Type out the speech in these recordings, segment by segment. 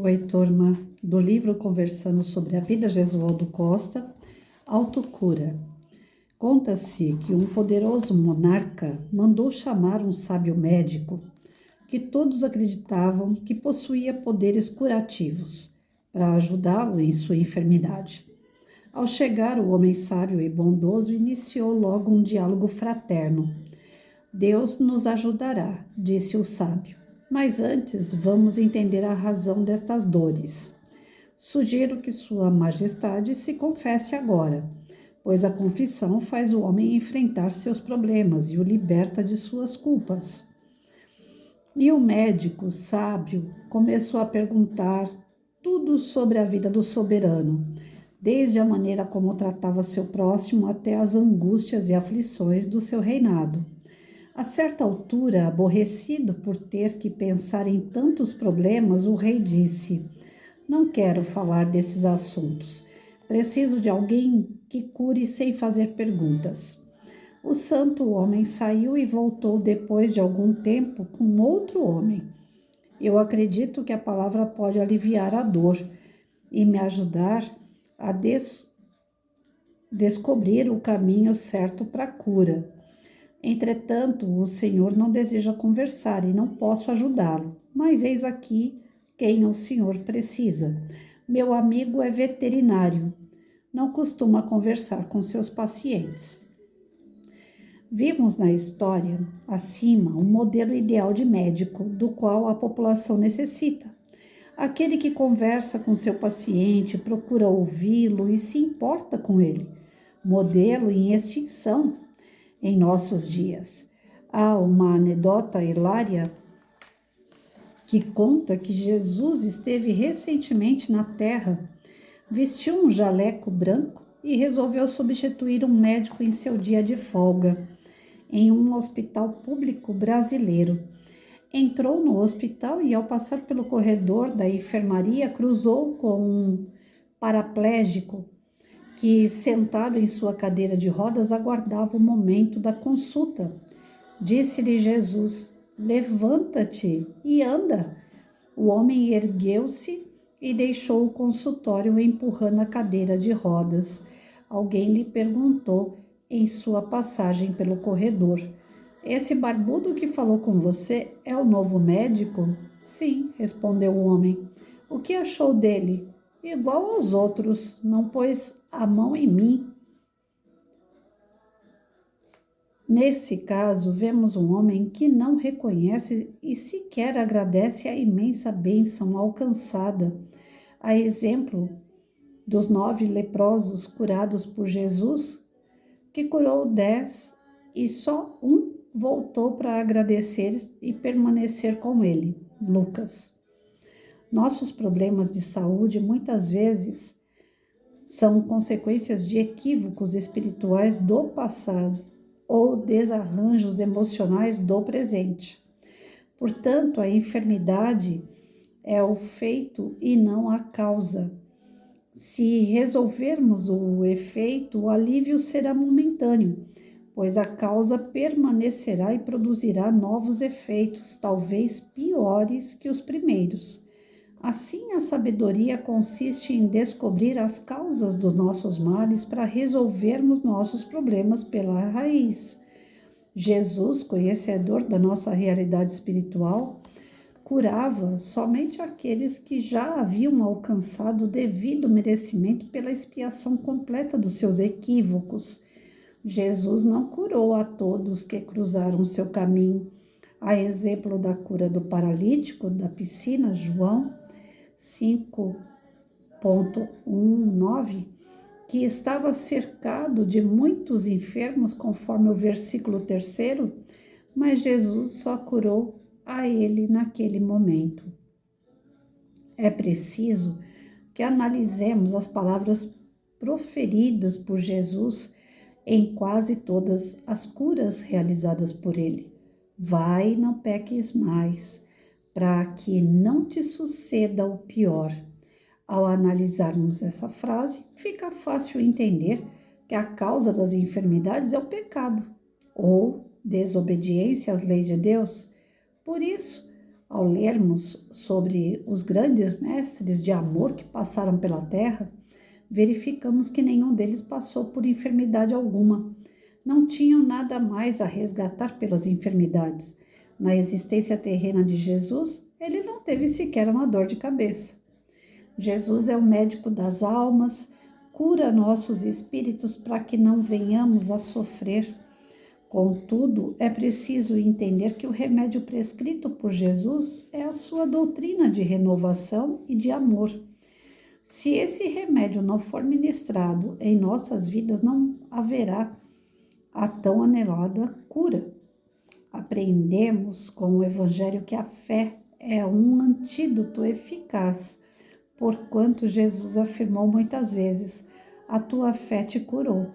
Oi, turma, do livro Conversando sobre a Vida Jesualdo Costa, Autocura. Conta-se que um poderoso monarca mandou chamar um sábio médico que todos acreditavam que possuía poderes curativos para ajudá-lo em sua enfermidade. Ao chegar, o homem sábio e bondoso iniciou logo um diálogo fraterno. Deus nos ajudará, disse o sábio. Mas antes, vamos entender a razão destas dores. Sugiro que Sua Majestade se confesse agora, pois a confissão faz o homem enfrentar seus problemas e o liberta de suas culpas. E o médico sábio começou a perguntar tudo sobre a vida do soberano, desde a maneira como tratava seu próximo até as angústias e aflições do seu reinado. A certa altura, aborrecido por ter que pensar em tantos problemas, o rei disse: "Não quero falar desses assuntos. Preciso de alguém que cure sem fazer perguntas." O santo homem saiu e voltou depois de algum tempo com outro homem. "Eu acredito que a palavra pode aliviar a dor e me ajudar a descobrir o caminho certo para a cura. Entretanto, o Senhor não deseja conversar e não posso ajudá-lo. Mas eis aqui quem o Senhor precisa. Meu amigo é veterinário. Não costuma conversar com seus pacientes." Vimos na história, acima, um modelo ideal de médico, do qual a população necessita. Aquele que conversa com seu paciente, procura ouvi-lo e se importa com ele. Modelo em extinção em nossos dias. Há uma anedota hilária que conta que Jesus esteve recentemente na Terra, vestiu um jaleco branco e resolveu substituir um médico em seu dia de folga, em um hospital público brasileiro. Entrou no hospital e, ao passar pelo corredor da enfermaria, cruzou com um paraplégico que, sentado em sua cadeira de rodas, aguardava o momento da consulta. Disse-lhe Jesus: "Levanta-te e anda." O homem ergueu-se e deixou o consultório empurrando a cadeira de rodas. Alguém lhe perguntou em sua passagem pelo corredor: "Esse barbudo que falou com você é o novo médico?" "Sim", respondeu o homem. "O que achou dele?" "Igual aos outros, não pôs a mão em mim." Nesse caso, vemos um homem que não reconhece e sequer agradece a imensa bênção alcançada, a exemplo dos 9 leprosos curados por Jesus, que curou 10 e só um voltou para agradecer e permanecer com ele. Lucas. Nossos problemas de saúde muitas vezes são consequências de equívocos espirituais do passado ou desarranjos emocionais do presente. Portanto, a enfermidade é o feito e não a causa. Se resolvermos o efeito, o alívio será momentâneo, pois a causa permanecerá e produzirá novos efeitos, talvez piores que os primeiros. Assim, a sabedoria consiste em descobrir as causas dos nossos males para resolvermos nossos problemas pela raiz. Jesus, conhecedor da nossa realidade espiritual, curava somente aqueles que já haviam alcançado o devido merecimento pela expiação completa dos seus equívocos. Jesus não curou a todos que cruzaram seu caminho. A exemplo da cura do paralítico da piscina, João 5,19, que estava cercado de muitos enfermos, conforme o versículo 3, mas Jesus só curou a ele naquele momento. É preciso que analisemos as palavras proferidas por Jesus em quase todas as curas realizadas por ele. "Vai, não peques mais, para que não te suceda o pior." Ao analisarmos essa frase, fica fácil entender que a causa das enfermidades é o pecado ou desobediência às leis de Deus. Por isso, Ao lermos sobre os grandes mestres de amor que passaram pela terra, verificamos que nenhum deles passou por enfermidade alguma. Não tinham nada mais a resgatar pelas enfermidades. Na existência terrena de Jesus, ele não teve sequer uma dor de cabeça. Jesus é o médico das almas, cura nossos espíritos para que não venhamos a sofrer. Contudo, é preciso entender que o remédio prescrito por Jesus é a sua doutrina de renovação e de amor. Se esse remédio não for ministrado em nossas vidas, não haverá a tão anelada cura. Aprendemos com o Evangelho que a fé é um antídoto eficaz, porquanto Jesus afirmou muitas vezes: a tua fé te curou.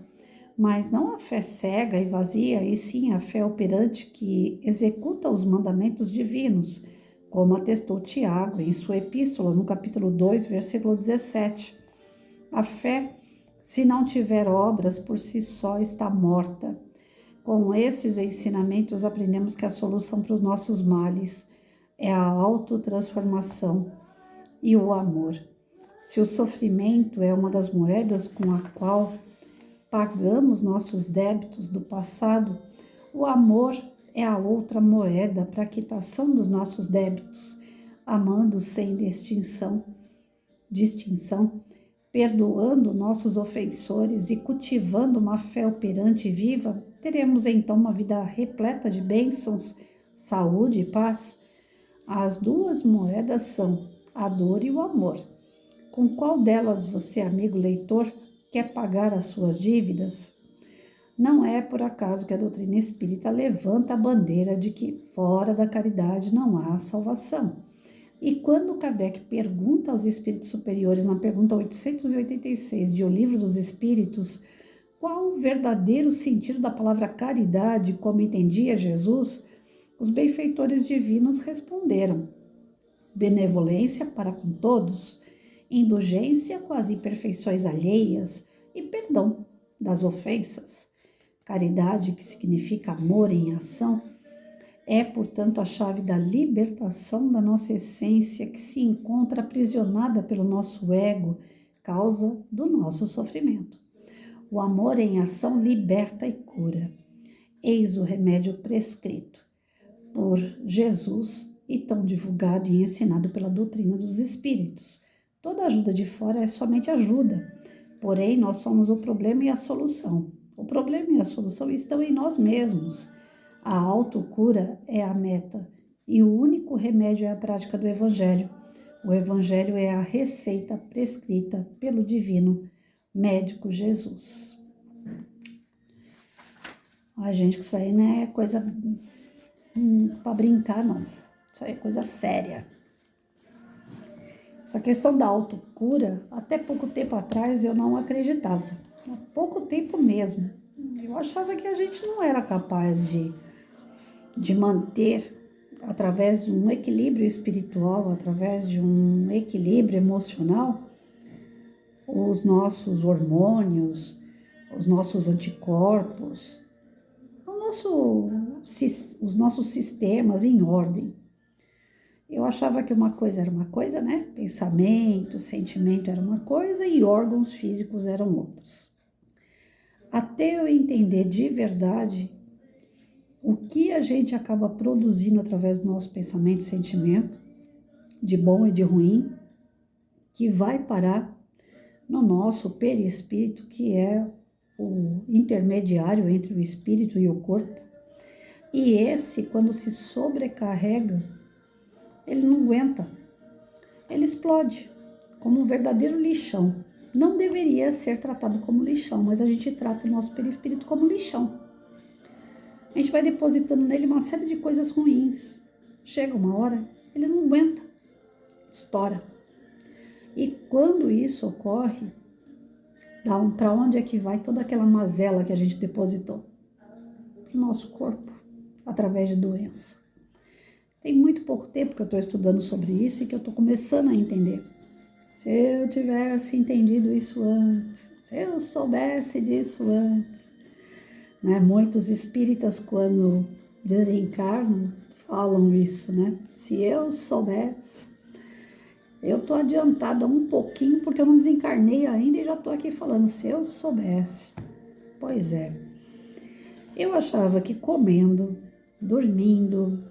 Mas não a fé cega e vazia, e sim a fé operante que executa os mandamentos divinos, como atestou Tiago em sua epístola, no capítulo 2, versículo 17. A fé, se não tiver obras, por si só está morta. Com esses ensinamentos, aprendemos que a solução para os nossos males é a autotransformação e o amor. Se o sofrimento é uma das moedas com a qual pagamos nossos débitos do passado, o amor é a outra moeda para a quitação dos nossos débitos, amando sem distinção, perdoando nossos ofensores e cultivando uma fé operante e viva, teremos então uma vida repleta de bênçãos, saúde e paz. As duas moedas são a dor e o amor. Com qual delas você, amigo leitor, quer pagar as suas dívidas? Não é por acaso que a doutrina espírita levanta a bandeira de que fora da caridade não há salvação. E quando Kardec pergunta aos espíritos superiores, na pergunta 886 de O Livro dos Espíritos, qual o verdadeiro sentido da palavra caridade, como entendia Jesus, os benfeitores divinos responderam: benevolência para com todos, indulgência com as imperfeições alheias e perdão das ofensas. Caridade, que significa amor em ação, é, portanto, a chave da libertação da nossa essência que se encontra aprisionada pelo nosso ego, causa do nosso sofrimento. O amor em ação liberta e cura. Eis o remédio prescrito por Jesus e tão divulgado e ensinado pela doutrina dos espíritos. Toda ajuda de fora é somente ajuda, porém nós somos o problema e a solução. O problema e a solução estão em nós mesmos. A autocura é a meta e o único remédio é a prática do Evangelho. O Evangelho é a receita prescrita pelo divino médico Jesus. A gente, que isso aí não é coisa para brincar, não. Isso aí é coisa séria. Essa questão da autocura, até pouco tempo atrás eu não acreditava. Há pouco tempo mesmo. Eu achava que a gente não era capaz de manter, através de um equilíbrio espiritual, através de um equilíbrio emocional, os nossos hormônios, os nossos anticorpos, os nossos sistemas em ordem. Eu achava que uma coisa era uma coisa, né? Pensamento, sentimento era uma coisa e órgãos físicos eram outros. Até eu entender de verdade o que a gente acaba produzindo através do nosso pensamento e sentimento, de bom e de ruim, que vai parar no nosso perispírito, que é o intermediário entre o espírito e o corpo. E esse, quando se sobrecarrega, ele não aguenta, ele explode como um verdadeiro lixão. Não deveria ser tratado como lixão, mas a gente trata o nosso perispírito como lixão. A gente vai depositando nele uma série de coisas ruins. Chega uma hora, ele não aguenta, estoura. E quando isso ocorre, para onde é que vai toda aquela mazela que a gente depositou? Para o nosso corpo, através de doença. Tem muito pouco tempo que eu estou estudando sobre isso e que eu estou começando a entender. Se eu tivesse entendido isso antes, se eu soubesse disso antes, né? Muitos espíritas, quando desencarnam, falam isso, né? Se eu soubesse. Eu tô adiantada um pouquinho porque eu não desencarnei ainda e já tô aqui falando, se eu soubesse. Pois é. Eu achava que comendo, dormindo,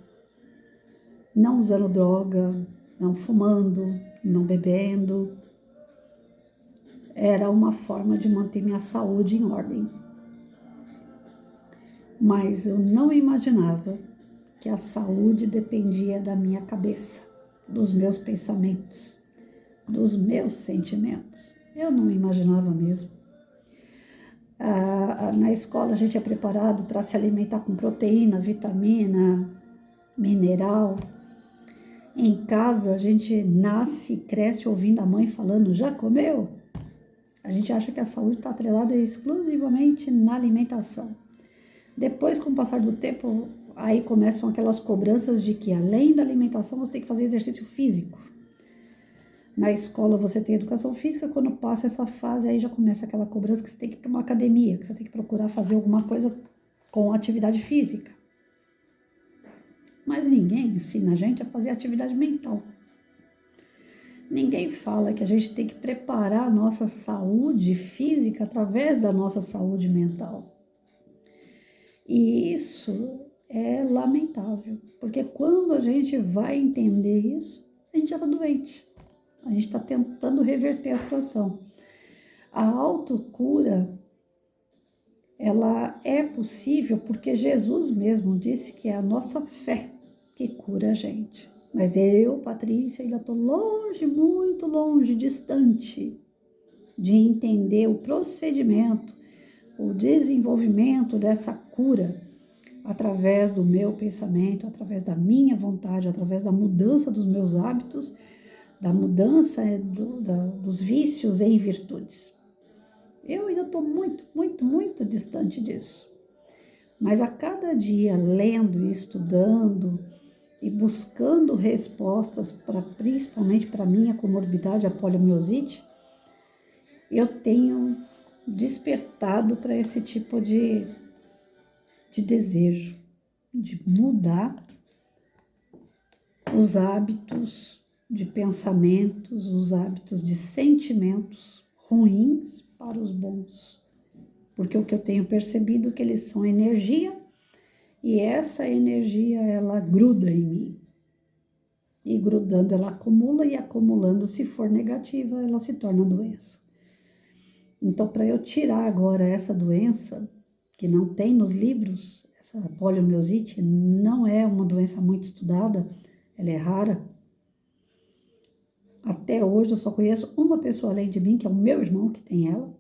não usando droga, não fumando, não bebendo, era uma forma de manter minha saúde em ordem. Mas eu não imaginava que a saúde dependia da minha cabeça, dos meus pensamentos, dos meus sentimentos. Eu não imaginava mesmo. Na escola a gente é preparado para se alimentar com proteína, vitamina, mineral. Em casa a gente nasce e cresce ouvindo a mãe falando, já comeu? A gente acha que a saúde está atrelada exclusivamente na alimentação. Depois, com o passar do tempo, aí começam aquelas cobranças de que além da alimentação você tem que fazer exercício físico. Na escola você tem educação física, quando passa essa fase aí já começa aquela cobrança que você tem que ir para uma academia, que você tem que procurar fazer alguma coisa com atividade física. Mas ninguém ensina a gente a fazer atividade mental. Ninguém fala que a gente tem que preparar a nossa saúde física através da nossa saúde mental. E isso é lamentável, porque quando a gente vai entender isso, a gente já está doente. A gente está tentando reverter a situação. A autocura, ela é possível porque Jesus mesmo disse que é a nossa fé que cura a gente. Mas eu, Patrícia, ainda estou longe, muito longe, distante de entender o procedimento, o desenvolvimento dessa cura através do meu pensamento, através da minha vontade, através da mudança dos meus hábitos, da mudança dos vícios em virtudes. Eu ainda estou muito, muito, muito distante disso. Mas a cada dia, lendo e estudando e buscando respostas principalmente para a minha comorbidade, a poliomielite, eu tenho despertado para esse tipo de desejo, de mudar os hábitos de pensamentos, os hábitos de sentimentos ruins para os bons. Porque o que eu tenho percebido é que eles são energia e essa energia ela gruda em mim. E grudando ela acumula e acumulando, se for negativa, ela se torna doença. Então, para eu tirar agora essa doença, que não tem nos livros, essa poliomielite não é uma doença muito estudada, ela é rara. Até hoje eu só conheço uma pessoa além de mim, que é o meu irmão que tem ela.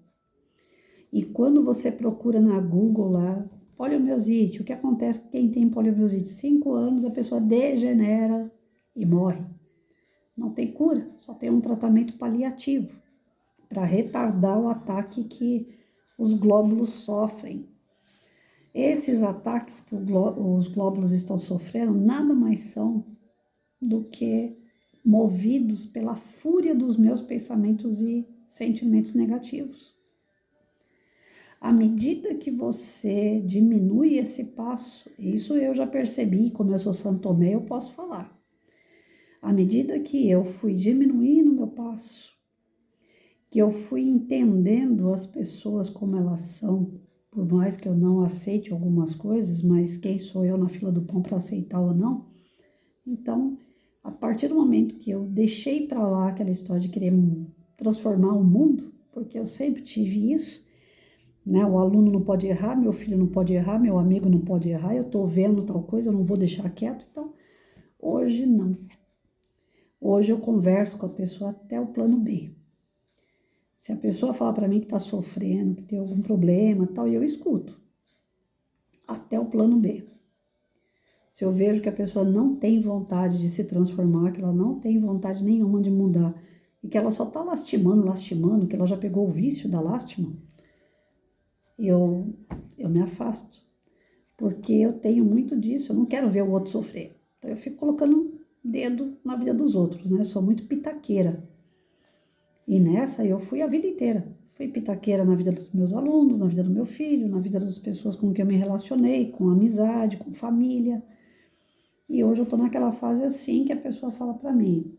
E quando você procura na Google lá, poliomielite, o que acontece com quem tem poliomielite? 5 anos a pessoa degenera e morre. Não tem cura, só tem um tratamento paliativo para retardar o ataque que os glóbulos sofrem. Esses ataques que os glóbulos estão sofrendo nada mais são do que movidos pela fúria dos meus pensamentos e sentimentos negativos. À medida que você diminui esse passo, isso eu já percebi, como eu sou Santo Tomé, eu posso falar. À medida que eu fui diminuindo o meu passo, que eu fui entendendo as pessoas como elas são, por mais que eu não aceite algumas coisas, mas quem sou eu na fila do pão para aceitar ou não? Então, a partir do momento que eu deixei para lá aquela história de querer transformar o mundo, porque eu sempre tive isso, né? O aluno não pode errar, meu filho não pode errar, meu amigo não pode errar, eu estou vendo tal coisa, eu não vou deixar quieto. Então, hoje não. Hoje eu converso com a pessoa até o plano B. Se a pessoa falar para mim que está sofrendo, que tem algum problema tal, eu escuto. Até o plano B. Se eu vejo que a pessoa não tem vontade de se transformar, que ela não tem vontade nenhuma de mudar, e que ela só está lastimando, que ela já pegou o vício da lástima, eu me afasto. Porque eu tenho muito disso, eu não quero ver o outro sofrer. Então eu fico colocando dedo na vida dos outros, né? Eu sou muito pitaqueira. E nessa eu fui a vida inteira. Fui pitaqueira na vida dos meus alunos, na vida do meu filho, na vida das pessoas com quem eu me relacionei, com amizade, com família. E hoje eu tô naquela fase assim que a pessoa fala para mim,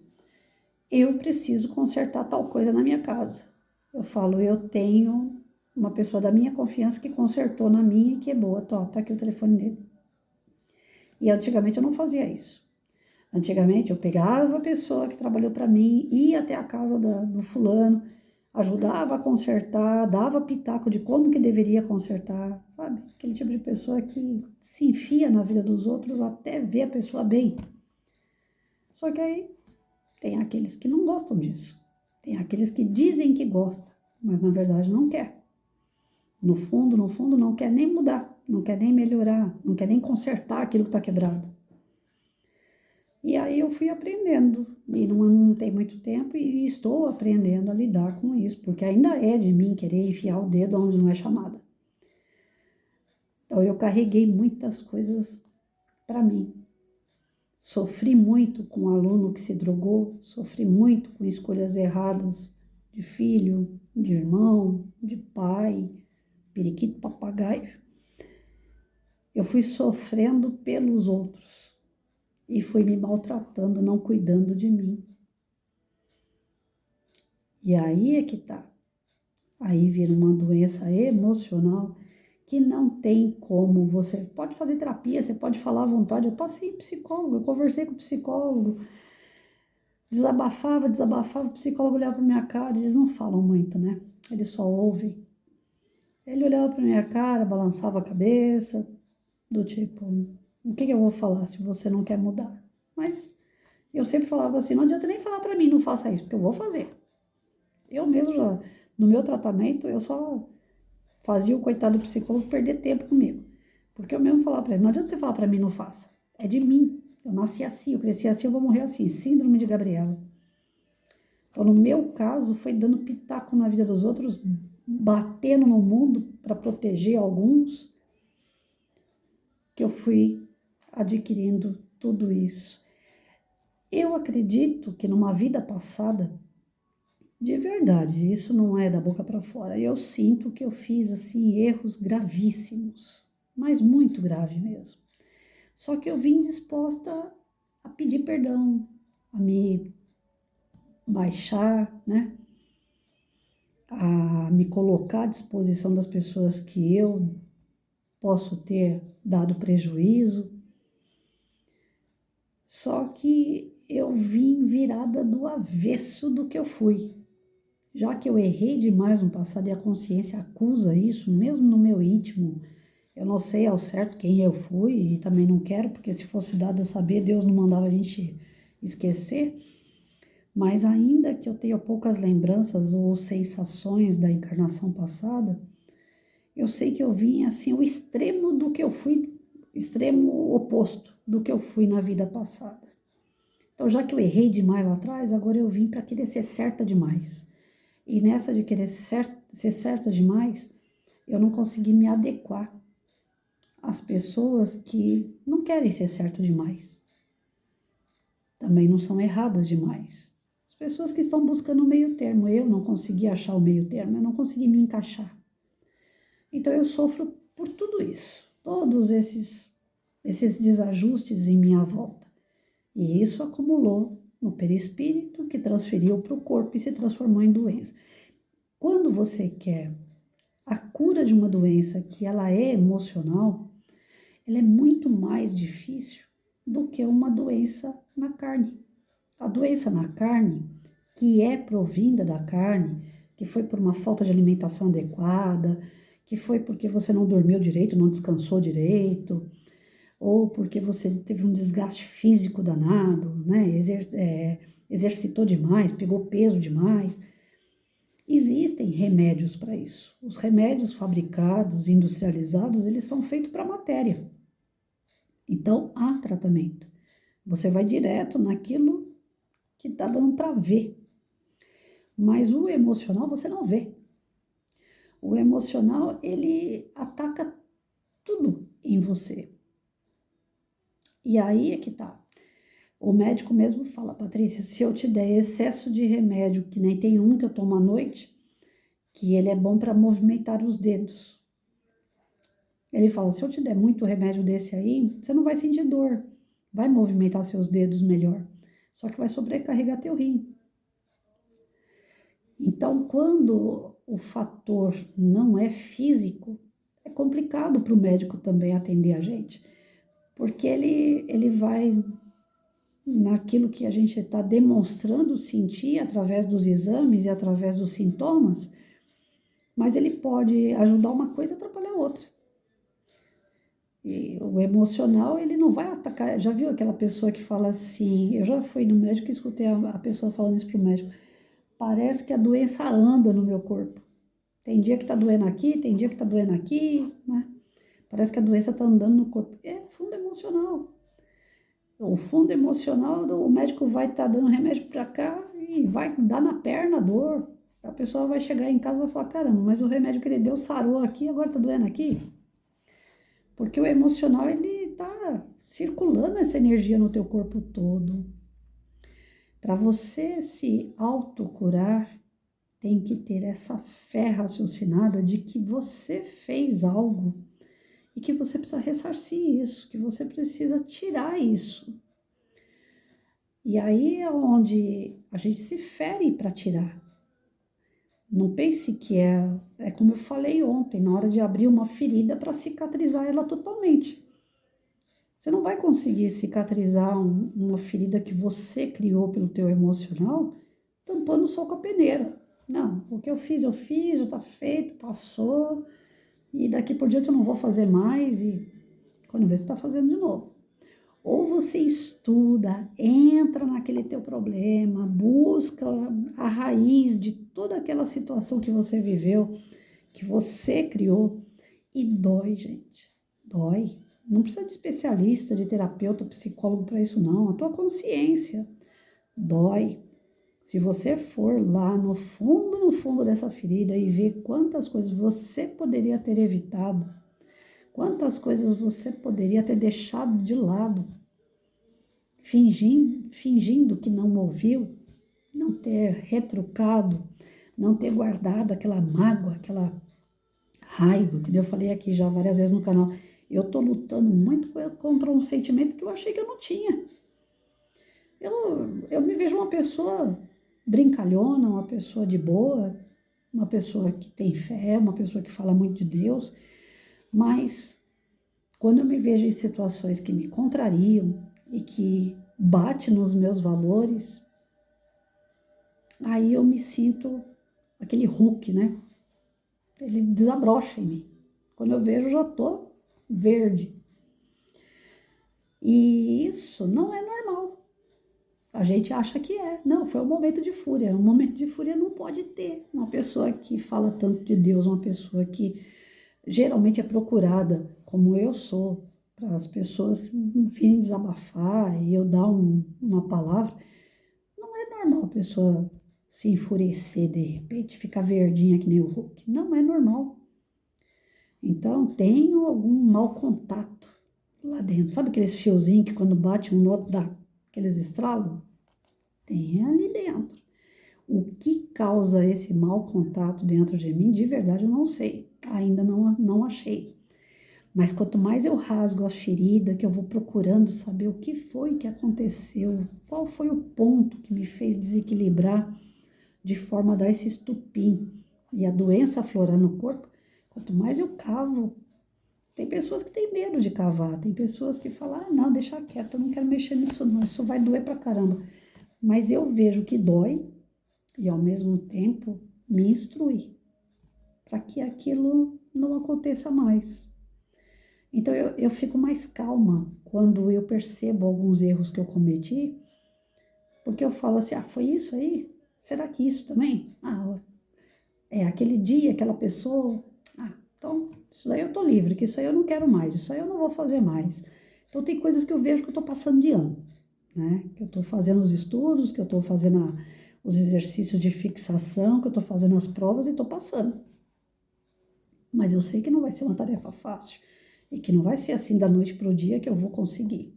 eu preciso consertar tal coisa na minha casa. Eu falo, eu tenho uma pessoa da minha confiança que consertou na minha e que é boa. Tá aqui o telefone dele. E antigamente eu não fazia isso. Antigamente eu pegava a pessoa que trabalhou para mim, ia até a casa do fulano, ajudava a consertar, dava pitaco de como que deveria consertar, sabe? Aquele tipo de pessoa que se enfia na vida dos outros até ver a pessoa bem. Só que aí tem aqueles que não gostam disso. Tem aqueles que dizem que gostam, mas na verdade não quer. No fundo, não quer nem mudar, não quer nem melhorar, não quer nem consertar aquilo que está quebrado. E aí eu fui aprendendo, e não tem muito tempo, e estou aprendendo a lidar com isso, porque ainda é de mim querer enfiar o dedo onde não é chamada. Então eu carreguei muitas coisas para mim. Sofri muito com um aluno que se drogou, sofri muito com escolhas erradas de filho, de irmão, de pai, periquito, papagaio. Eu fui sofrendo pelos outros e fui me maltratando, não cuidando de mim. E aí é que tá. Aí vira uma doença emocional que não tem como. Você pode fazer terapia, você pode falar à vontade. Eu passei em psicólogo, eu conversei com o psicólogo, desabafava, o psicólogo olhava para minha cara, eles não falam muito, né? Eles só ouvem. Ele olhava para minha cara, balançava a cabeça, do tipo, o que eu vou falar se você não quer mudar? Mas eu sempre falava assim, não adianta nem falar para mim, não faça isso, porque eu vou fazer. Eu mesmo, no meu tratamento, eu só fazia o coitado do psicólogo perder tempo comigo. Porque eu mesmo falava para ele, não adianta você falar para mim, não faça. É de mim. Eu nasci assim, eu cresci assim, eu vou morrer assim. Síndrome de Gabriela. Então, no meu caso, foi dando pitaco na vida dos outros, batendo no mundo para proteger alguns, que eu fui adquirindo tudo isso. Eu acredito que numa vida passada, de verdade, isso não é da boca para fora, eu sinto que eu fiz assim erros gravíssimos, mas muito grave mesmo. Só que eu vim disposta a pedir perdão, a me baixar, né? A me colocar à disposição das pessoas que eu posso ter dado prejuízo. Só que eu vim virada do avesso do que eu fui. Já que eu errei demais no passado e a consciência acusa isso, mesmo no meu íntimo, eu não sei ao certo quem eu fui e também não quero, porque se fosse dado a saber, Deus não mandava a gente esquecer. Mas ainda que eu tenha poucas lembranças ou sensações da encarnação passada, eu sei que eu vim assim, o extremo do que eu fui, extremo oposto do que eu fui na vida passada. Então, já que eu errei demais lá atrás, agora eu vim para querer ser certa demais. E nessa de querer ser certa demais, eu não consegui me adequar às pessoas que não querem ser certo demais. Também não são erradas demais. As pessoas que estão buscando o meio termo, eu não consegui achar o meio termo, eu não consegui me encaixar. Então eu sofro por tudo isso, todos esses desajustes em minha volta. E isso acumulou no perispírito, que transferiu para o corpo e se transformou em doença. Quando você quer a cura de uma doença que ela é emocional, ela é muito mais difícil do que uma doença na carne. A doença na carne, que é provinda da carne, que foi por uma falta de alimentação adequada, que foi porque você não dormiu direito, não descansou direito, ou porque você teve um desgaste físico danado, né? Exercitou demais, pegou peso demais. Existem remédios para isso. Os remédios fabricados, industrializados, eles são feitos para a matéria. Então, há tratamento. Você vai direto naquilo que está dando para ver. Mas o emocional você não vê. O emocional, ele ataca tudo em você. E aí é que tá. O médico mesmo fala, Patrícia, se eu te der excesso de remédio, que nem tem um que eu tomo à noite, que ele é bom para movimentar os dedos. Ele fala, se eu te der muito remédio desse aí, você não vai sentir dor. vai movimentar seus dedos melhor, só que vai sobrecarregar teu rim. Então, quando o fator não é físico, é complicado para o médico também atender a gente, porque ele vai naquilo que a gente está demonstrando sentir através dos exames e através dos sintomas, mas ele pode ajudar uma coisa e atrapalhar outra. E o emocional, ele não vai atacar. Já viu aquela pessoa que fala assim? Eu já fui no médico e escutei a pessoa falando isso para o médico. Parece que a doença anda no meu corpo. Tem dia que tá doendo aqui, tem dia que tá doendo aqui, né? Parece que a doença tá andando no corpo. É fundo emocional. O fundo emocional, o médico vai estar dando remédio para cá e vai dar na perna a dor. A pessoa vai chegar em casa e vai falar, caramba, mas o remédio que ele deu sarou aqui, agora tá doendo aqui. Porque o emocional, ele tá circulando essa energia no teu corpo todo. Para você se autocurar, tem que ter essa fé raciocinada de que você fez algo e que você precisa ressarcir isso, que você precisa tirar isso. E aí é onde a gente se fere para tirar. Não pense que é como eu falei ontem, na hora de abrir uma ferida para cicatrizar ela totalmente. Você não vai conseguir cicatrizar uma ferida que você criou pelo teu emocional tampando só com a peneira. Não, o que eu fiz, já está feito, passou, e daqui por diante eu não vou fazer mais, e quando vê, você está fazendo de novo. Ou você estuda, entra naquele teu problema, busca a raiz de toda aquela situação que você viveu, que você criou, e dói, gente, dói. Não precisa de especialista, de terapeuta, psicólogo para isso não, a tua consciência dói. Se você for lá no fundo dessa ferida e ver quantas coisas você poderia ter evitado, quantas coisas você poderia ter deixado de lado, fingindo que não ouviu, não ter retrucado, não ter guardado aquela mágoa, aquela raiva, que eu falei aqui já várias vezes no canal. Eu tô lutando muito contra um sentimento que eu achei que eu não tinha. Eu me vejo uma pessoa brincalhona, uma pessoa de boa, uma pessoa que tem fé, uma pessoa que fala muito de Deus, mas quando eu me vejo em situações que me contrariam e que bate nos meus valores, aí eu me sinto aquele Hulk, né? Ele desabrocha em mim. Quando eu vejo, eu já tô verde. E isso não é normal. A gente acha que é. Não, foi um momento de fúria. Um momento de fúria não pode ter. Uma pessoa que fala tanto de Deus, uma pessoa que geralmente é procurada, como eu sou, para as pessoas virem desabafar e eu dar uma palavra. Não é normal a pessoa se enfurecer de repente, ficar verdinha que nem o Hulk. Não é normal. Então, tenho algum mau contato lá dentro. Sabe aqueles fiozinhos que quando bate um no outro dá aqueles estralos? Tem ali dentro. O que causa esse mau contato dentro de mim, de verdade eu não sei. Ainda não achei. Mas quanto mais eu rasgo a ferida, que eu vou procurando saber o que foi que aconteceu, qual foi o ponto que me fez desequilibrar de forma a dar esse estupim e a doença aflorar no corpo, quanto mais eu cavo. Tem pessoas que têm medo de cavar, tem pessoas que falam, não, deixa quieto, eu não quero mexer nisso não, isso vai doer pra caramba. Mas eu vejo que dói e ao mesmo tempo me instrui para que aquilo não aconteça mais. Então eu fico mais calma quando eu percebo alguns erros que eu cometi, porque eu falo assim, foi isso aí? Será que isso também? Aquele dia, aquela pessoa, então isso daí eu tô livre, que isso aí eu não quero mais, isso aí eu não vou fazer mais. Então tem coisas que eu vejo que eu tô passando de ano, né? Que eu tô fazendo os estudos, que eu tô fazendo os exercícios de fixação, que eu tô fazendo as provas e tô passando. Mas eu sei que não vai ser uma tarefa fácil e que não vai ser assim da noite para o dia que eu vou conseguir.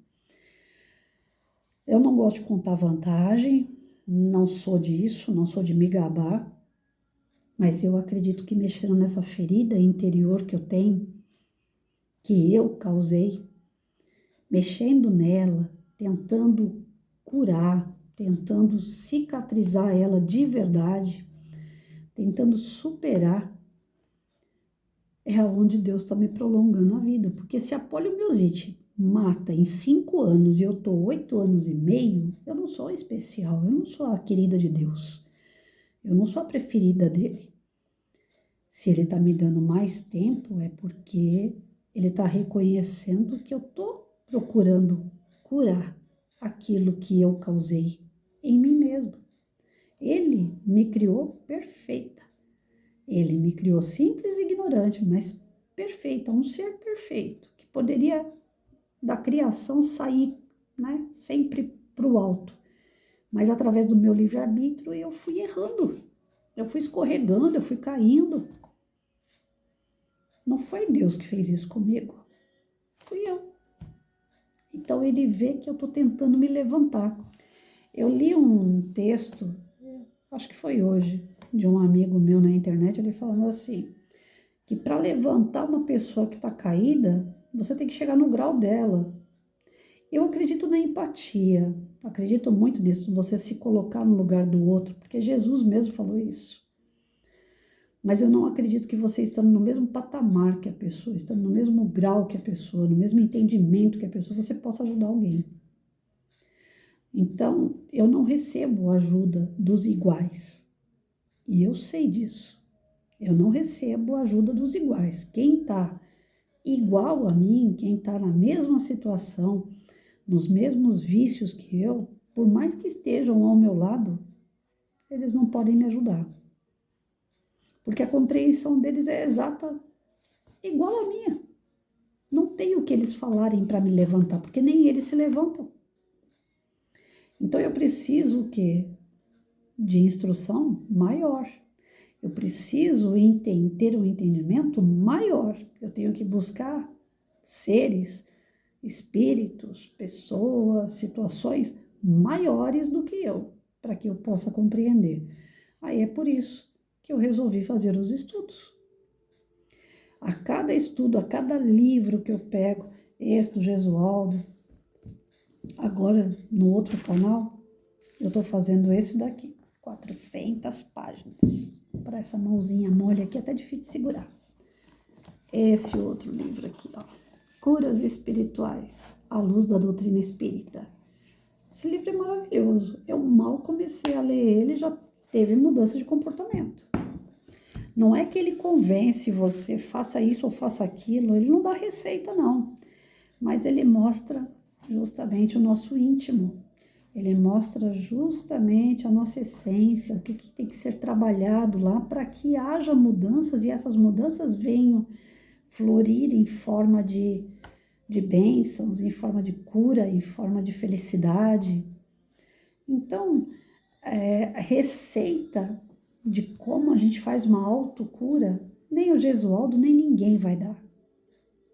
Eu não gosto de contar vantagem, não sou disso, não sou de me gabar, mas eu acredito que mexendo nessa ferida interior que eu tenho, que eu causei, mexendo nela tentando curar, tentando cicatrizar ela de verdade, tentando superar, é aonde Deus está me prolongando a vida. Porque se a poliomielite mata em 5 anos e eu tô 8 anos e meio, eu não sou especial, eu não sou a querida de Deus, eu não sou a preferida dele. Se ele está me dando mais tempo, é porque ele está reconhecendo que eu estou procurando curar aquilo que eu causei em mim mesmo. Ele me criou perfeita. Ele me criou simples e ignorante, mas perfeita, um ser perfeito, que poderia da criação sair, né, sempre para o alto. Mas através do meu livre-arbítrio eu fui errando, eu fui escorregando, eu fui caindo. Não foi Deus que fez isso comigo, fui eu. Então ele vê que eu estou tentando me levantar. Eu li um texto, acho que foi hoje, de um amigo meu na internet, ele falando assim, que para levantar uma pessoa que está caída, você tem que chegar no grau dela. Eu acredito na empatia, acredito muito nisso, você se colocar no lugar do outro, porque Jesus mesmo falou isso. Mas eu não acredito que você estando no mesmo patamar que a pessoa, estando no mesmo grau que a pessoa, no mesmo entendimento que a pessoa, você possa ajudar alguém. Então, eu não recebo ajuda dos iguais. E eu sei disso. Eu não recebo ajuda dos iguais. Quem está igual a mim, quem está na mesma situação, nos mesmos vícios que eu, por mais que estejam ao meu lado, eles não podem me ajudar. Porque a compreensão deles é exata, igual a minha. Não tem o que eles falarem para me levantar, porque nem eles se levantam. Então eu preciso o quê? De instrução maior. Eu preciso ter um entendimento maior. Eu tenho que buscar seres, espíritos, pessoas, situações maiores do que eu, para que eu possa compreender. Aí é por isso que eu resolvi fazer os estudos. A cada estudo, a cada livro que eu pego, esse do Gesualdo, agora no outro canal, eu estou fazendo esse daqui, 400 páginas. Para essa mãozinha mole aqui, até difícil de segurar. Esse outro livro aqui, ó, Curas Espirituais, à luz da doutrina espírita. Esse livro é maravilhoso. Eu mal comecei a ler ele, já teve mudança de comportamento. Não é que ele convence você, faça isso ou faça aquilo, ele não dá receita, não. Mas ele mostra justamente o nosso íntimo. Ele mostra justamente a nossa essência, o que tem que ser trabalhado lá para que haja mudanças e essas mudanças venham florir em forma de bênçãos, em forma de cura, em forma de felicidade. Então, a receita de como a gente faz uma autocura, nem o Gesualdo, nem ninguém vai dar.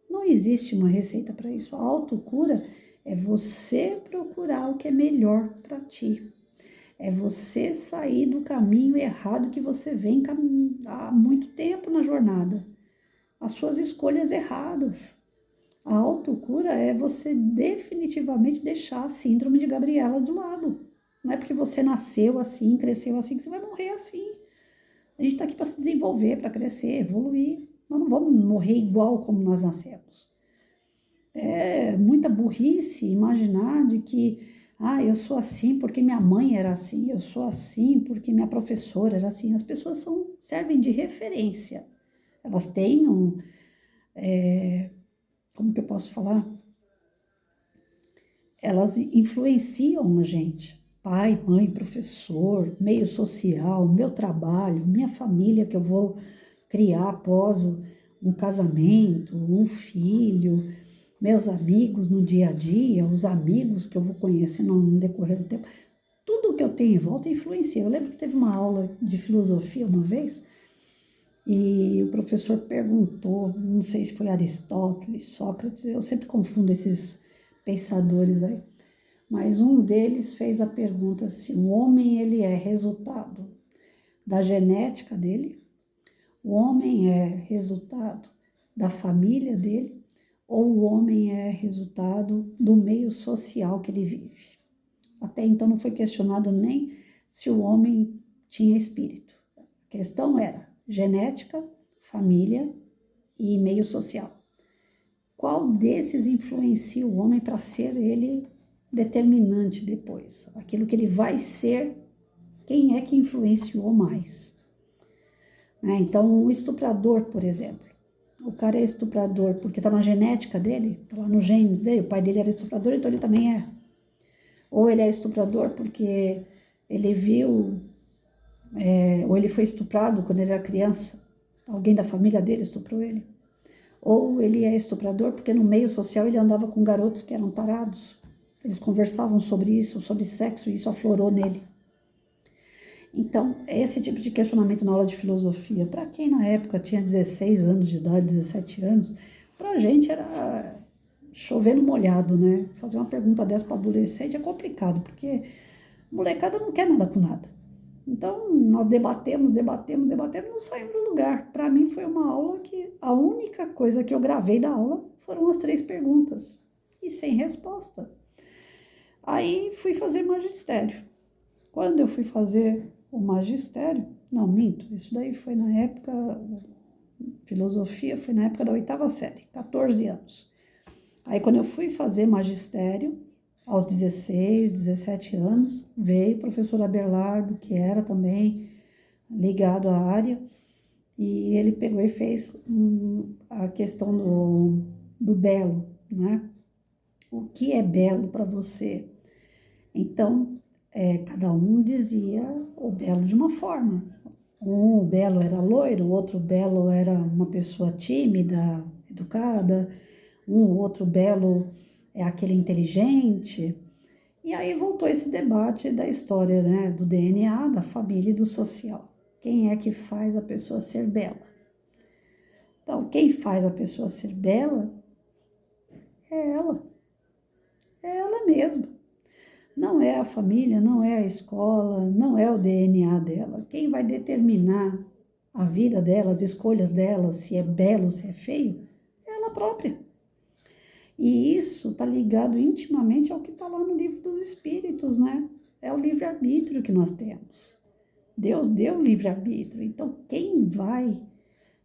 Não existe uma receita para isso. A autocura é você procurar o que é melhor para ti. É você sair do caminho errado que você vem há muito tempo na jornada. As suas escolhas erradas. A autocura é você definitivamente deixar a síndrome de Gabriela de lado. Não é porque você nasceu assim, cresceu assim, que você vai morrer assim. A gente está aqui para se desenvolver, para crescer, evoluir. Nós não vamos morrer igual como nós nascemos. É muita burrice imaginar de que, eu sou assim porque minha mãe era assim, eu sou assim porque minha professora era assim. As pessoas servem de referência. Elas têm como que eu posso falar? Elas influenciam a gente. Pai, mãe, professor, meio social, meu trabalho, minha família que eu vou criar após um casamento, um filho, meus amigos no dia a dia, os amigos que eu vou conhecendo no decorrer do tempo. Tudo que eu tenho em volta influencia. Eu lembro que teve uma aula de filosofia uma vez e o professor perguntou, não sei se foi Aristóteles, Sócrates, eu sempre confundo esses pensadores aí, mas um deles fez a pergunta se o homem ele é resultado da genética dele, o homem é resultado da família dele, ou o homem é resultado do meio social que ele vive. Até então não foi questionado nem se o homem tinha espírito. A questão era genética, família e meio social. Qual desses influencia o homem para ser ele determinante depois? Aquilo que ele vai ser, quem é que influenciou mais? Então, o estuprador, por exemplo. O cara é estuprador porque está na genética dele, está lá nos genes dele, o pai dele era estuprador, então ele também é. Ou ele é estuprador porque ele viu, ou ele foi estuprado quando ele era criança, alguém da família dele estuprou ele. Ou ele é estuprador porque no meio social ele andava com garotos que eram tarados. Eles conversavam sobre isso, sobre sexo, e isso aflorou nele. Então, esse tipo de questionamento na aula de filosofia, para quem na época tinha 16 anos de idade, 17 anos, para a gente era chover no molhado, né? Fazer uma pergunta dessa para adolescente é complicado, porque molecada não quer nada com nada. Então, nós debatemos, não saímos do lugar. Para mim foi uma aula que a única coisa que eu gravei da aula foram as 3 perguntas e sem resposta. Aí fui fazer magistério. Quando eu fui fazer o magistério, não, minto, isso daí foi na época, filosofia foi na época da 8ª série, 14 anos. Aí quando eu fui fazer magistério, aos 16, 17 anos, veio o professor Abelardo, que era também ligado à área, e ele pegou e fez a questão do belo, né? O que é belo para você? Então, cada um dizia o belo de uma forma. Um, o belo era loiro, o outro belo era uma pessoa tímida, educada, o outro belo é aquele inteligente. E aí voltou esse debate da história, né, do DNA, da família e do social. Quem é que faz a pessoa ser bela? Então, quem faz a pessoa ser bela é ela mesma. Não é a família, não é a escola, não é o DNA dela. Quem vai determinar a vida dela, as escolhas dela, se é belo, se é feio, é ela própria. E isso está ligado intimamente ao que está lá no livro dos Espíritos, né? É o livre-arbítrio que nós temos. Deus deu o livre-arbítrio. Então, quem vai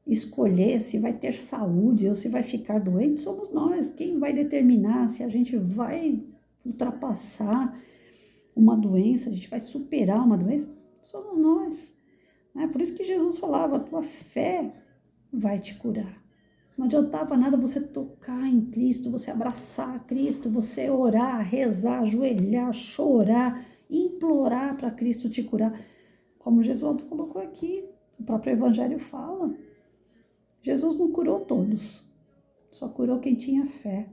escolher se vai ter saúde ou se vai ficar doente somos nós. Quem vai determinar se a gente vai ultrapassar uma doença, a gente vai superar uma doença, somos nós. Né? Por isso que Jesus falava, a tua fé vai te curar. Não adiantava nada você tocar em Cristo, você abraçar Cristo, você orar, rezar, ajoelhar, chorar, implorar para Cristo te curar. Como Jesus colocou aqui, o próprio Evangelho fala. Jesus não curou todos, só curou quem tinha fé.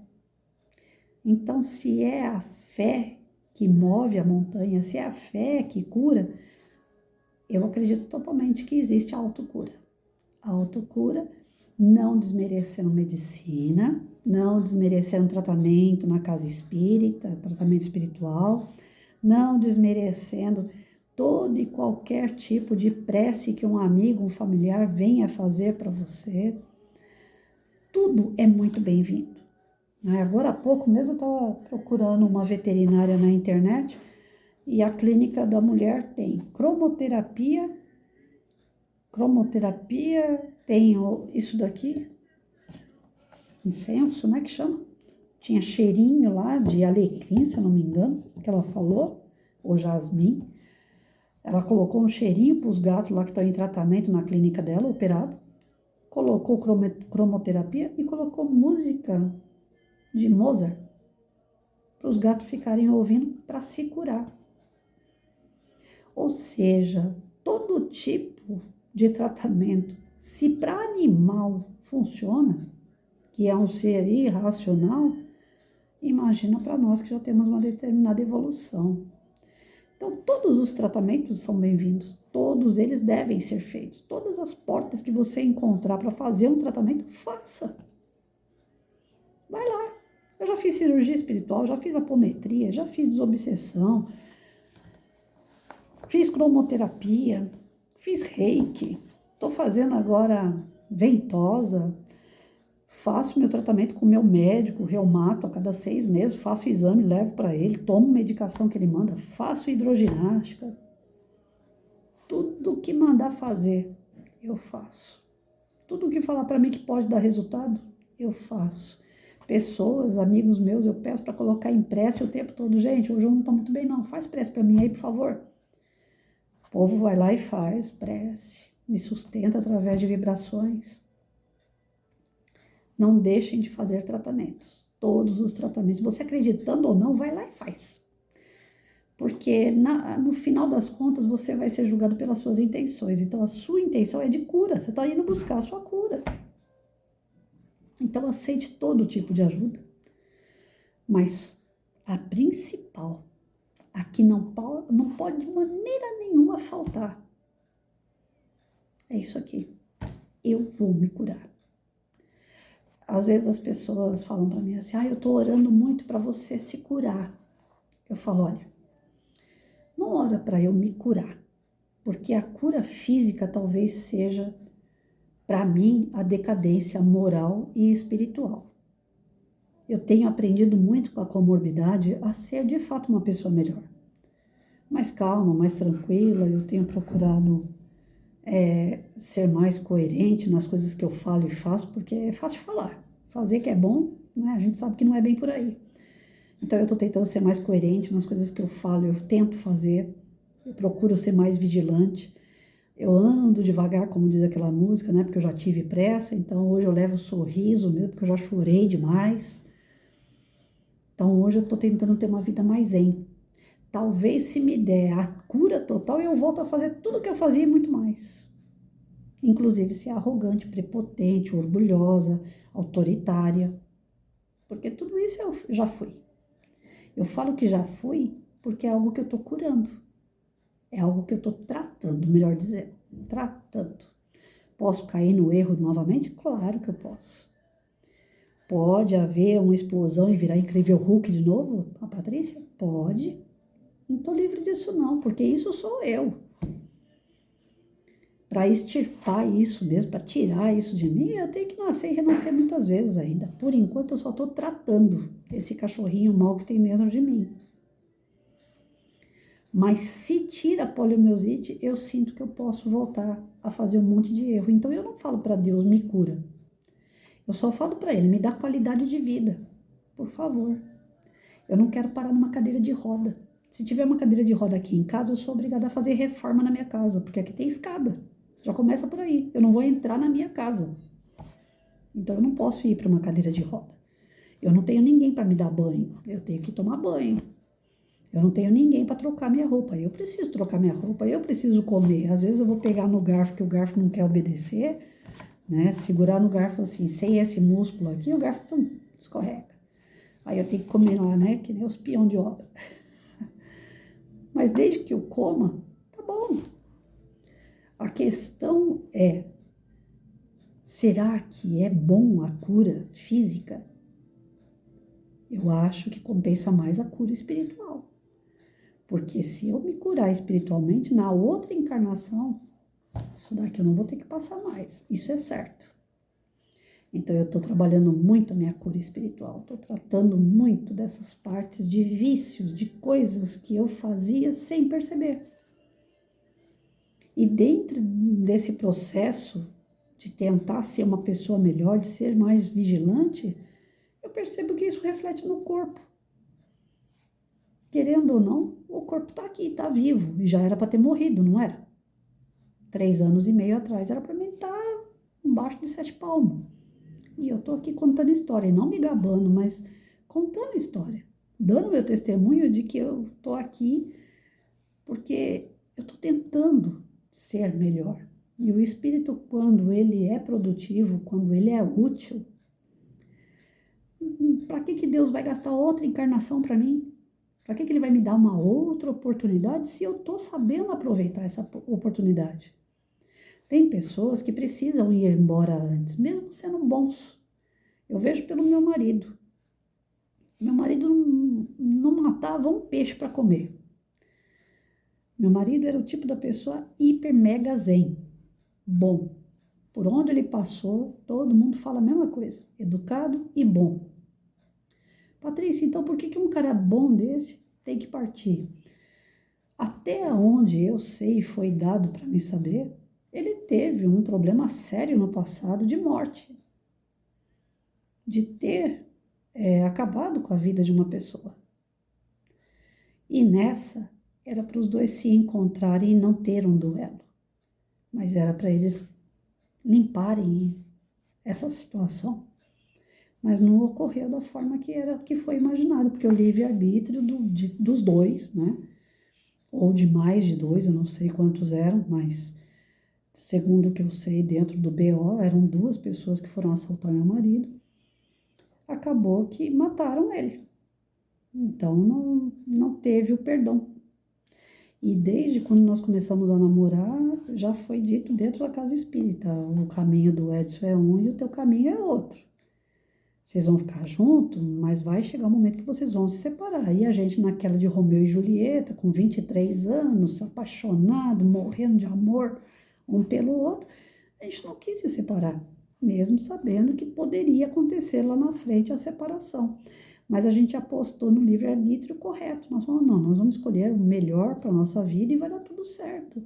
Então, se é a fé que move a montanha, se é a fé que cura, eu acredito totalmente que existe a autocura. A autocura, não desmerecendo medicina, não desmerecendo tratamento na casa espírita, tratamento espiritual, não desmerecendo todo e qualquer tipo de prece que um amigo, um familiar venha fazer para você. Tudo é muito bem-vindo. Agora há pouco mesmo eu estava procurando uma veterinária na internet e a clínica da mulher tem cromoterapia, tem isso daqui, incenso, né, que chama? Tinha cheirinho lá de alecrim, se eu não me engano, que ela falou, ou jasmim. Ela colocou um cheirinho para os gatos lá que estão em tratamento na clínica dela, operado. Colocou cromoterapia e colocou música de Mozart para os gatos ficarem ouvindo para se curar. Ou seja, todo tipo de tratamento, se para animal funciona, que é um ser irracional, imagina para nós que já temos uma determinada evolução. Então, todos os tratamentos são bem-vindos, todos eles devem ser feitos. Todas as portas que você encontrar para fazer um tratamento, faça. Vai lá. Eu já fiz cirurgia espiritual, já fiz apometria, já fiz desobsessão, fiz cromoterapia, fiz reiki, estou fazendo agora ventosa, faço meu tratamento com o meu médico, reumato, a cada 6 meses, faço exame, levo para ele, tomo medicação que ele manda, faço hidroginástica. Tudo que mandar fazer, eu faço. Tudo que falar para mim que pode dar resultado, eu faço. Pessoas, amigos meus, eu peço para colocar em prece o tempo todo. Gente, hoje eu não estou muito bem não, faz prece para mim aí, por favor. O povo vai lá e faz prece, me sustenta através de vibrações. Não deixem de fazer tratamentos, todos os tratamentos. Você acreditando ou não, vai lá e faz. Porque no final das contas você vai ser julgado pelas suas intenções. Então a sua intenção é de cura, você está indo buscar a sua cura. Então aceite todo tipo de ajuda. Mas a principal, a que não pode de maneira nenhuma faltar, é isso aqui. Eu vou me curar. Às vezes as pessoas falam para mim assim, eu tô orando muito para você se curar. Eu falo, olha, não ora para eu me curar, porque a cura física talvez seja, para mim, a decadência moral e espiritual. Eu tenho aprendido muito com a comorbidade a ser de fato uma pessoa melhor. Mais calma, mais tranquila, eu tenho procurado ser mais coerente nas coisas que eu falo e faço, porque é fácil falar. Fazer que é bom, né? A gente sabe que não é bem por aí. Então eu estou tentando ser mais coerente nas coisas que eu falo, eu tento fazer, eu procuro ser mais vigilante. Eu ando devagar, como diz aquela música, né? Porque eu já tive pressa, então hoje eu levo um sorriso mesmo, porque eu já chorei demais. Então hoje eu estou tentando ter uma vida mais zen. Talvez se me der a cura total, eu volto a fazer tudo o que eu fazia e muito mais. Inclusive ser arrogante, prepotente, orgulhosa, autoritária. Porque tudo isso eu já fui. Eu falo que já fui porque é algo que eu estou curando. É algo que eu estou tratando, melhor dizendo. Tratando. Posso cair no erro novamente? Claro que eu posso. Pode haver uma explosão e virar incrível Hulk de novo, a Patrícia? Pode. Não estou livre disso não, porque isso sou eu. Para extirpar isso mesmo, para tirar isso de mim, eu tenho que nascer e renascer muitas vezes ainda. Por enquanto, eu só estou tratando esse cachorrinho mau que tem dentro de mim. Mas se tira a poliomielite, eu sinto que eu posso voltar a fazer um monte de erro. Então, eu não falo para Deus, me cura. Eu só falo para Ele, me dá qualidade de vida, por favor. Eu não quero parar numa cadeira de roda. Se tiver uma cadeira de roda aqui em casa, eu sou obrigada a fazer reforma na minha casa, porque aqui tem escada. Já começa por aí. Eu não vou entrar na minha casa. Então eu não posso ir para uma cadeira de roda. Eu não tenho ninguém para me dar banho. Eu tenho que tomar banho. Eu não tenho ninguém para trocar minha roupa. Eu preciso trocar minha roupa. Eu preciso comer. Às vezes eu vou pegar no garfo que o garfo não quer obedecer, né? Segurar no garfo assim, sem esse músculo aqui, o garfo escorrega. Aí eu tenho que comer lá, né? Que nem os peão de obra. Mas desde que eu coma, tá bom. A questão é, será que é bom a cura física? Eu acho que compensa mais a cura espiritual. Porque se eu me curar espiritualmente, na outra encarnação, isso daqui eu não vou ter que passar mais. Isso é certo. Então eu estou trabalhando muito a minha cura espiritual. Estou tratando muito dessas partes de vícios, de coisas que eu fazia sem perceber. E dentro desse processo de tentar ser uma pessoa melhor, de ser mais vigilante, eu percebo que isso reflete no corpo. Querendo ou não, o corpo está aqui, está vivo, e já era para ter morrido, não era? 3 anos e meio atrás era para mim estar embaixo de 7 palmos. E eu estou aqui contando história, e não me gabando, mas contando história, dando meu testemunho de que eu estou aqui porque eu estou tentando ser melhor. E o espírito, quando ele é produtivo, quando ele é útil, para que Deus vai gastar outra encarnação para mim? Para que ele vai me dar uma outra oportunidade se eu estou sabendo aproveitar essa oportunidade? Tem pessoas que precisam ir embora antes, mesmo sendo bons. Eu vejo pelo meu marido. Meu marido não matava um peixe para comer. Meu marido era o tipo da pessoa hiper mega zen. Bom. Por onde ele passou, todo mundo fala a mesma coisa, educado e bom. Patrícia, então por que um cara bom desse tem que partir? Até onde eu sei, foi dado para mim saber, ele teve um problema sério no passado de morte, de ter acabado com a vida de uma pessoa. E nessa, era para os dois se encontrarem e não ter um duelo, mas era para eles limparem essa situação. Mas não ocorreu da forma que foi imaginado, porque o livre-arbítrio dos dois, né? Ou de mais de dois, eu não sei quantos eram, mas segundo o que eu sei, dentro do BO, eram 2 pessoas que foram assaltar meu marido. Acabou que mataram ele. Então não teve o perdão. E desde quando nós começamos a namorar, já foi dito dentro da casa espírita: o caminho do Edson é um e o teu caminho é outro. Vocês vão ficar juntos, mas vai chegar um momento que vocês vão se separar. E a gente naquela de Romeu e Julieta, com 23 anos, apaixonado, morrendo de amor um pelo outro, a gente não quis se separar, mesmo sabendo que poderia acontecer lá na frente a separação. Mas a gente apostou no livre-arbítrio correto. Nós falamos, não, nós vamos escolher o melhor para a nossa vida e vai dar tudo certo.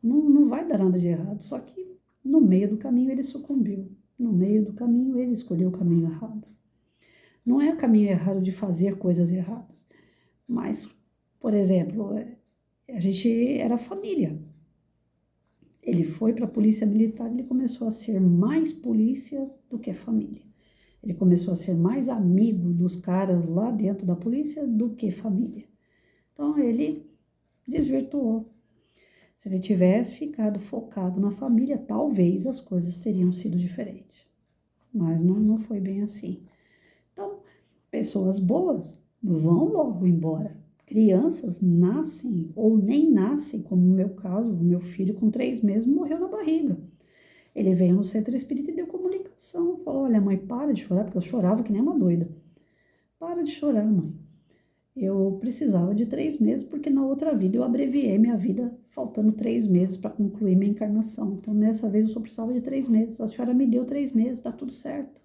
Não vai dar nada de errado. Só que no meio do caminho ele sucumbiu. No meio do caminho ele escolheu o caminho errado. Não é o caminho errado de fazer coisas erradas. Mas, por exemplo, a gente era família. Ele foi para a polícia militar, ele começou a ser mais polícia do que família. Ele começou a ser mais amigo dos caras lá dentro da polícia do que família. Então, ele desvirtuou. Se ele tivesse ficado focado na família, talvez as coisas teriam sido diferentes. Mas não foi bem assim. Então, pessoas boas vão logo embora. Crianças nascem ou nem nascem, como no meu caso, o meu filho com 3 meses morreu na barriga. Ele veio no centro espírita e deu comunicação. Falou, olha mãe, para de chorar, porque eu chorava que nem uma doida. Para de chorar, mãe. Eu precisava de 3 meses, porque na outra vida eu abreviei minha vida, faltando 3 meses para concluir minha encarnação. Então, nessa vez eu só precisava de 3 meses. A senhora me deu 3 meses, tá tudo certo.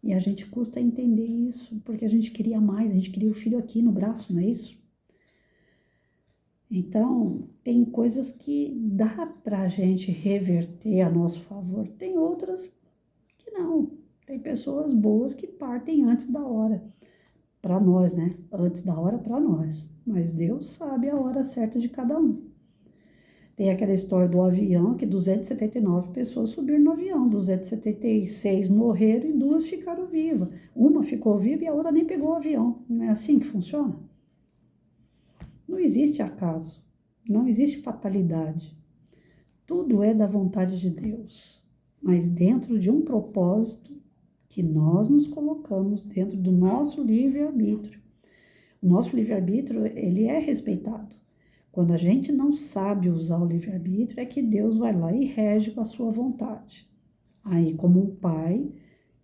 E a gente custa entender isso, porque a gente queria mais, a gente queria o filho aqui no braço, não é isso? Então, tem coisas que dá pra gente reverter a nosso favor. Tem outras que não. Tem pessoas boas que partem antes da hora. Para nós, né? Antes da hora para nós. Mas Deus sabe a hora certa de cada um. Tem aquela história do avião, que 279 pessoas subiram no avião, 276 morreram e 2 ficaram vivas. Uma ficou viva e a outra nem pegou o avião. Não é assim que funciona? Não existe acaso, não existe fatalidade. Tudo é da vontade de Deus, mas dentro de um propósito que nós nos colocamos dentro do nosso livre-arbítrio. O nosso livre-arbítrio, ele é respeitado. Quando a gente não sabe usar o livre-arbítrio, é que Deus vai lá e rege com a sua vontade. Aí, como um pai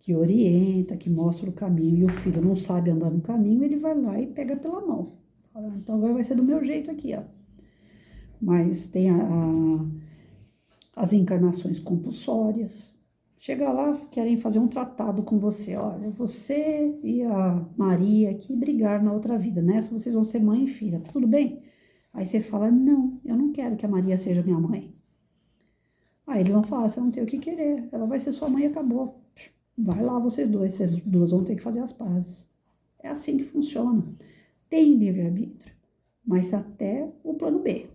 que orienta, que mostra o caminho, e o filho não sabe andar no caminho, ele vai lá e pega pela mão. Fala, então agora vai ser do meu jeito aqui, ó. Mas tem as encarnações compulsórias. Chega lá, querem fazer um tratado com você. Olha, você e a Maria aqui brigaram na outra vida. Nessa vocês vão ser mãe e filha, tudo bem? Aí você fala, não, eu não quero que a Maria seja minha mãe. Aí eles vão falar, você não tem o que querer, ela vai ser sua mãe e acabou. Vai lá vocês duas vão ter que fazer as pazes. É assim que funciona. Tem livre-arbítrio, mas até o plano B.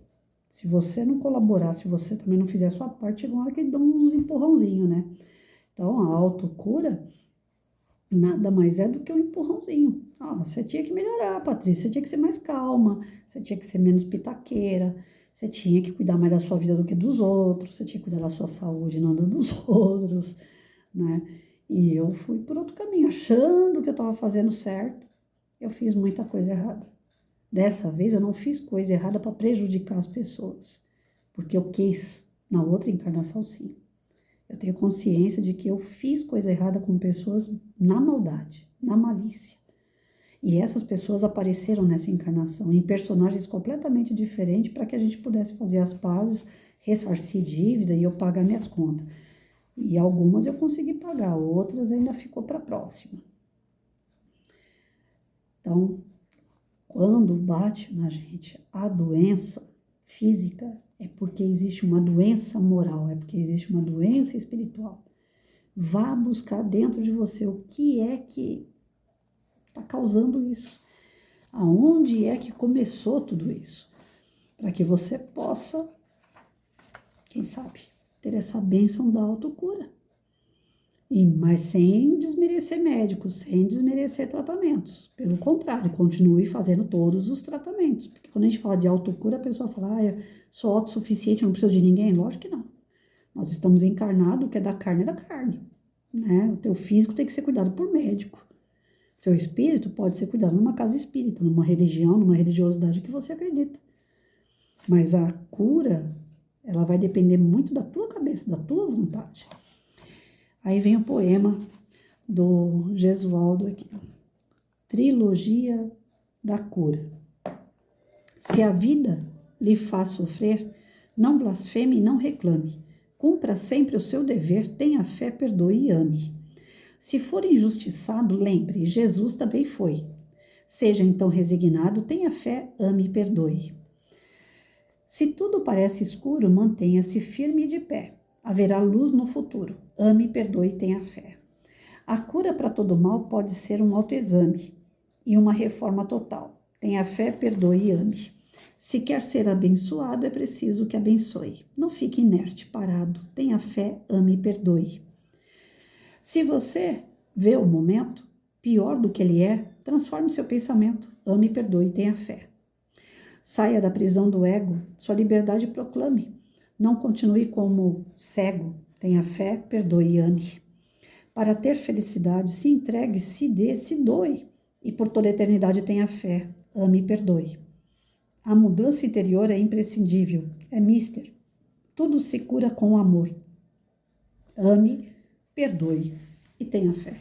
Se você não colaborar, se você também não fizer a sua parte, chega uma hora que eles dão uns empurrãozinhos, né? Então, a autocura nada mais é do que um empurrãozinho. Você tinha que melhorar, Patrícia, você tinha que ser mais calma, você tinha que ser menos pitaqueira, você tinha que cuidar mais da sua vida do que dos outros, você tinha que cuidar da sua saúde, não da dos outros, né? E eu fui por outro caminho, achando que eu estava fazendo certo, eu fiz muita coisa errada. Dessa vez eu não fiz coisa errada para prejudicar as pessoas, porque eu quis, na outra encarnação sim. Eu tenho consciência de que eu fiz coisa errada com pessoas na maldade, na malícia. E essas pessoas apareceram nessa encarnação em personagens completamente diferentes para que a gente pudesse fazer as pazes, ressarcir dívida e eu pagar minhas contas. E algumas eu consegui pagar, outras ainda ficou para a próxima. Então, quando bate na gente a doença física, é porque existe uma doença moral, é porque existe uma doença espiritual. Vá buscar dentro de você o que é que está causando isso. Aonde é que começou tudo isso? Para que você possa, quem sabe, ter essa bênção da autocura. Mas sem desmerecer médicos, sem desmerecer tratamentos. Pelo contrário, continue fazendo todos os tratamentos. Porque quando a gente fala de autocura, a pessoa fala, eu sou autossuficiente, não preciso de ninguém. Lógico que não. Nós estamos encarnados, o que é da carne é da carne. Né? O teu físico tem que ser cuidado por médico. Seu espírito pode ser cuidado numa casa espírita, numa religião, numa religiosidade que você acredita. Mas a cura, ela vai depender muito da tua cabeça, da tua vontade. Aí vem o poema do Gesualdo aqui. Trilogia da cura. Se a vida lhe faz sofrer, não blasfeme e não reclame. Cumpra sempre o seu dever, tenha fé, perdoe e ame. Se for injustiçado, lembre, Jesus também foi. Seja então resignado, tenha fé, ame e perdoe. Se tudo parece escuro, mantenha-se firme e de pé. Haverá luz no futuro. Ame, perdoe e tenha fé. A cura para todo mal pode ser um autoexame e uma reforma total. Tenha fé, perdoe e ame. Se quer ser abençoado, é preciso que abençoe. Não fique inerte, parado. Tenha fé, ame e perdoe. Se você vê o momento pior do que ele é, transforme seu pensamento. Ame, perdoe e tenha fé. Saia da prisão do ego, sua liberdade proclame. Não continue como cego. Tenha fé, perdoe e ame. Para ter felicidade, se entregue, se dê, se doe. E por toda a eternidade tenha fé, ame e perdoe. A mudança interior é imprescindível, é mister. Tudo se cura com amor. Ame, perdoe e tenha fé.